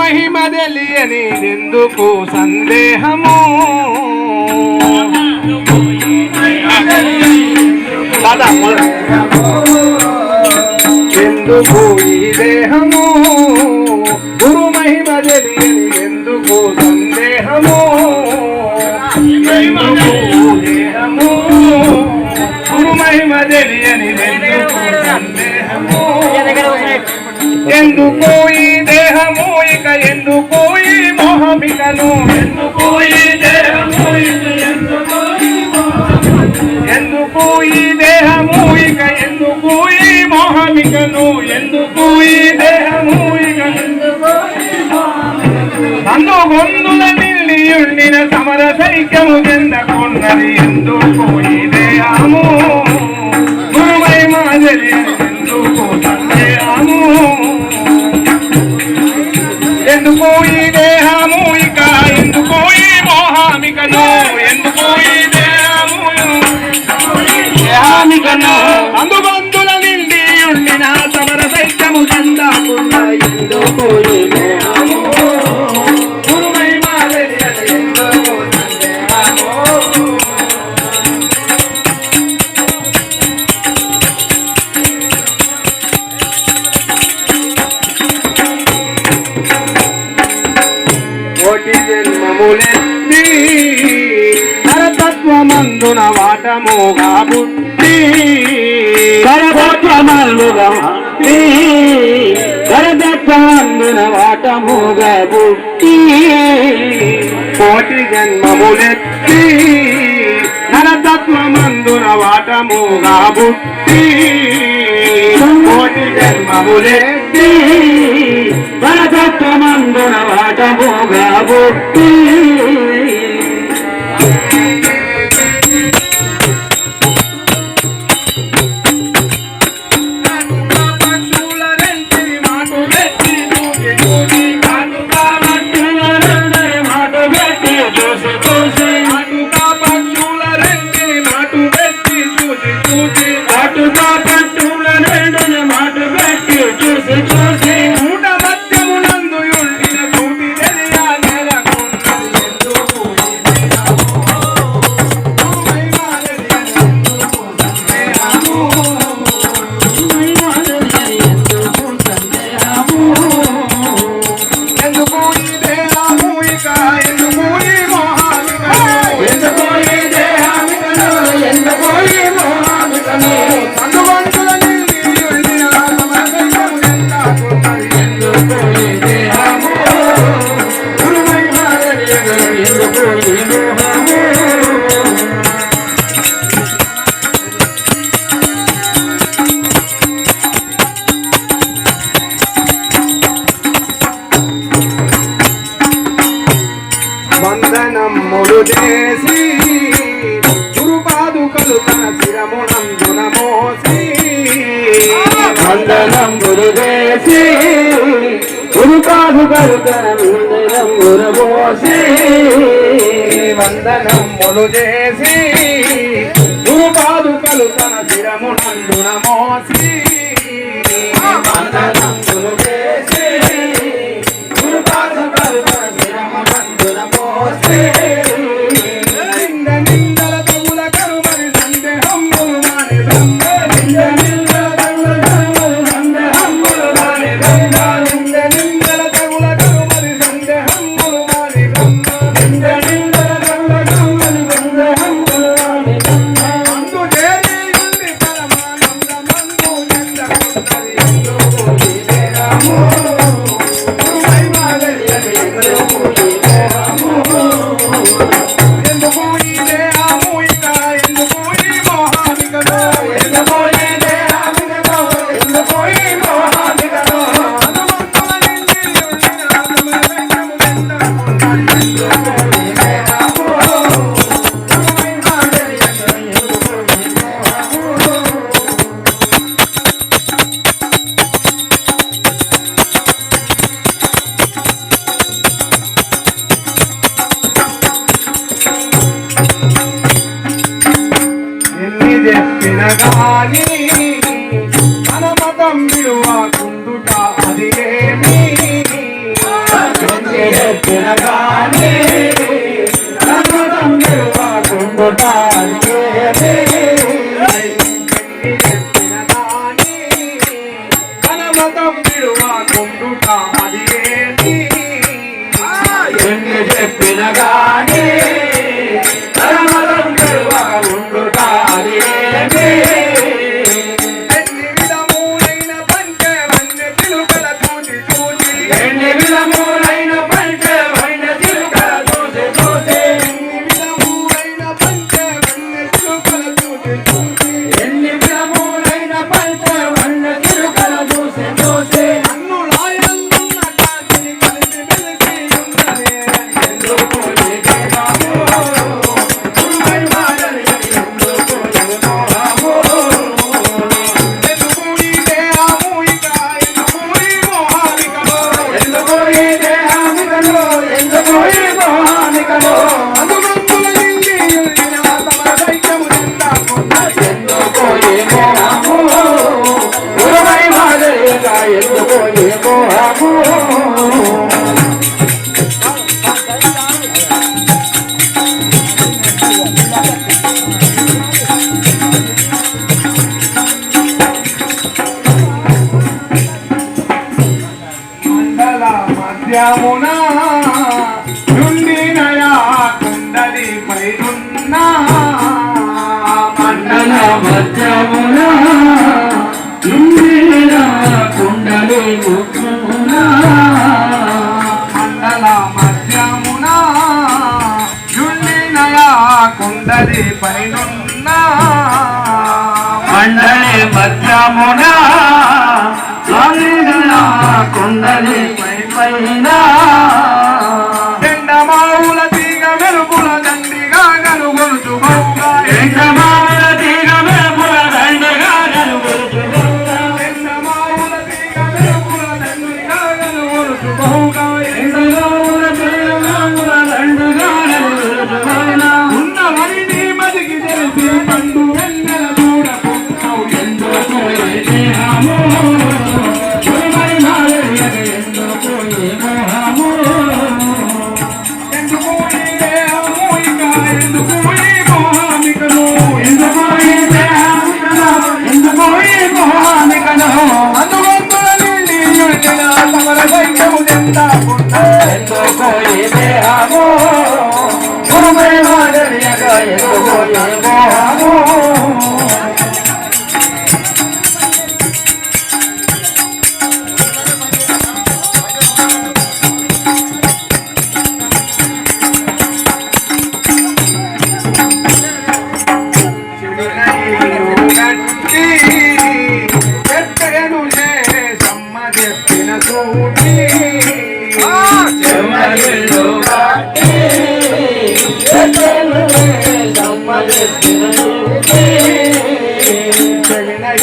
మహిమ తెలియని ఎందుకు సందేహము ఎందుకు ఈ దేహము గురు మహిమ తెలియని ఎందుకు సందేహము దేహము గురు మహిమ తెలియని ఎందుకు సందేహము ఎందుకు ఈ దేహము ఇక ఎందుకు ఈ మోహమికను ఎందుకు ఈ దేహము ఎందుకు ఈ దేహము ఇక ఎందుకు ఈ మోహమికను ఎందుకు ఈ దేహము ఇక అందు గొందుల నిల్లియుండిన సమర సైక్యము చెందకున్నది ఎందుకు ఈ దేహము గురువై మాదిరి ఎందుకు సందేహము ఎందుకు ఈ దేహము ఇక ఎందుకు ఈ మోహామికను ఎందుకు ఈ దేహము దేహామికను అందుబంధుల నిండి ఉండిన సమర సైత్యము చెందకున్న ఎందుకు ఈ దేహము గురువై మాదిరి ఎందుకు సందేహము కోటి జన్మములెత్తి నరతత్వమందున వాటముగా బుద్ధి నరతత్వమందున వాటముగా బుద్ధి కోటి జన్మములెత్తి నరతత్వమందున వాటముగా బుద్ధి కోటి జన్మములెత్తి నరతత్వమందున వాటముగా బుద్ధి వందనమ్ములు చేసి గురుపాదుకలు తన శిరమునందున మోసి వందనమ్ములు చేసి గురుపాదుకలు తన హృదయమున మోసి వందనమ్ములు చేసి గురుపాదుకలు తన శిరమునందున మోసి వందనమ్ములు చేసి గురుపాదుకలు తన శిరమునందున మోసి నింద నిందల తగుల కరుమని సందేహములు మాని బ్రహ్మ నింద నిందల తగుల కరుమని సందేహములు మాని బ్రహ్మ నింద నిందల తగుల కరుమని సందేహములు మాని బ్రహ్మ నింద నిందల తగుల కరుమని సందేహములు మాని బ్రహ్మ అందు చేరి ఉండి పరమానందమందు నిందకున్నది ఎందుకు ఈ దేహము గురువై మాదిరి ఎందుకు ఈ దేహము ఎందుకు ఈ దేహము ఇక ఎందుకు ఈ మోహామికను ఎందుకు ఈ దేహమికను ఎందుకు ఈ మోహామికను అందుమంతుల నిండి ఉండిన సమర సైన్యము చెందకున్నది ఎందుకు ఈ దేహము గురువై మాదిరి ఎందుకు ఈ దేహము ఎన్ని చెప్పిన గాని అనుమతం విడువకుండుట అది ఏమి చెప్పిన గాని సమ్మతం విడువకుండుటాని చెప్పిన గాని సమ్మతం విడువకుండుటాని ఎన్ని చెప్పిన గాని సమ్మతం విడువకుండుటాని మధ్యమున నుండినయా కుండలి పైనున్న మండల మధ్యమున నుండినయా కుండలి ముఖమున మండల మధ్యమున నుండినయా కుండలి పైనున్న మండలి మధ్యమున కుండలి పైన ఎండమావుల తీగ మెరుపుల దండిగా గలుగొలుచు బహుగా ఎండమావుల తీగ మెరుపుల దండిగా గలుగొలుచు ఎండమావుల తీగ మెరుపుల దండిగా గలుగొలుచు బహుగా ఎండమావుల తీగ మెరుపుల దండిగా గలుగొలుచు ఉన్నవని మదికి తెలిసి పండు వెన్నెల చూడకుంటావు ఎందుకు దేహము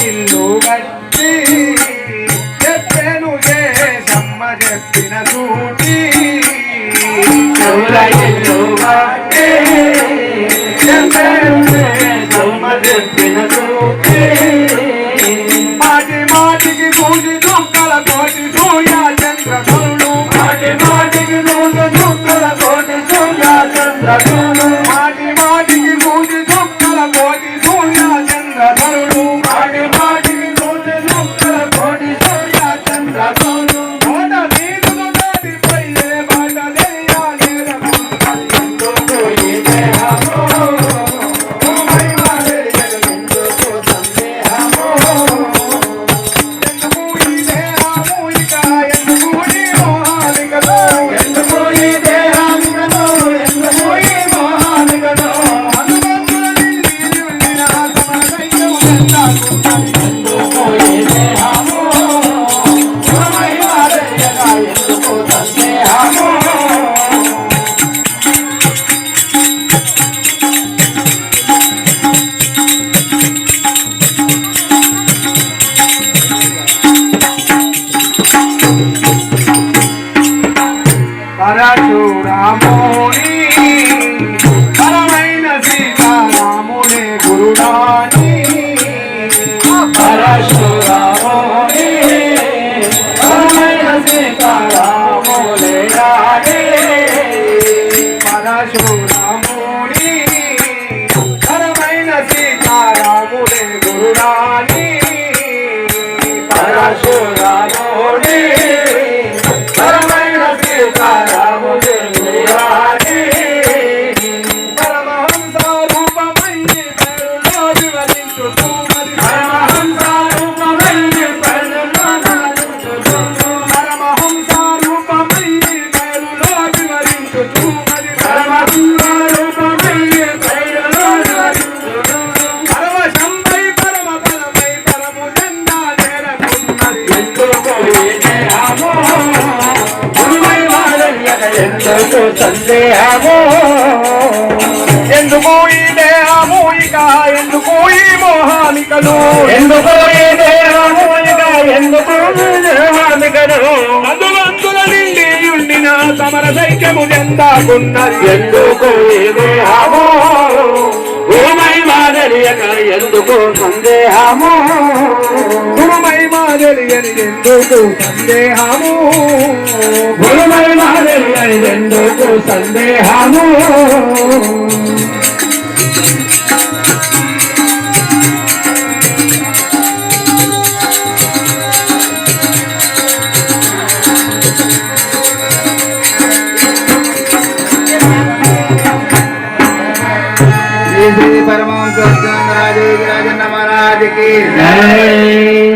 ఇల్లు గట్టి చెప్పెను సమ్మ చెప్పిన సూటి ఇల్లు గట్టి చెప్పెను సమ్మ చెప్పిన సూటి మాటి మాటికి పూజి దుఃఖల కోటి సూర్య చంద్రధరుడు మాటి మాటికి పూజి దుఃఖల కోటి సూర్య చంద్రధరుడు మాటి మాటికి పూజి దుఃఖల కోటి సూర్య చంద్రధరుడు మాటి మాటికి పూజి దుఃఖల కోటి సూర్య చంద్రధరుడు కోట నీతులు దాటిపై బాట తెలియాలి పరశురాముని పరమైన సీతారాములే గురుడాని పరశురాముని పరమైన సీతారాములే రాణి పరశురాముని పరమైన సీతారాముడే గురురాణి పరశురాముని పరమైన సీతారాముడే గురురాణి పరమహంస రూపమయ్యి పేరులో వివరించుతూ మరి పరమహంస రూపమయ్యి పేరులో వివరించుతూ పరమహంస రూపమయ్యి పేరులో వివరించుతూ మరి పరమహంస రూపమయ్యి పేరులో వివరించుతూ పరవశంపై పరమపదమై పరము జెండా చేరకున్నది ఎందుకు ఈ దేహము గురువై మారయ్యక ఎందుకు సందేహము ఎందుకు ఈ దేహము ఇక ఎందుకు ఈ మోహానికలు ఎందుకు ఈ దేహము ఇక ఎందుకు దేహానికను అందుల నిండి ఉండిన సమర సైక్యము చెందాకున్నది ఎందుకు ఈ దేహము గురువై మారయ్యక ఎందుకు సందేహము గురుమై మాదలియని ఎందుకు సందేహము గురువై మారయ్య ఎందుకు సందేహము श्री श्री परमहंस राजेश राजन महाराज की जय।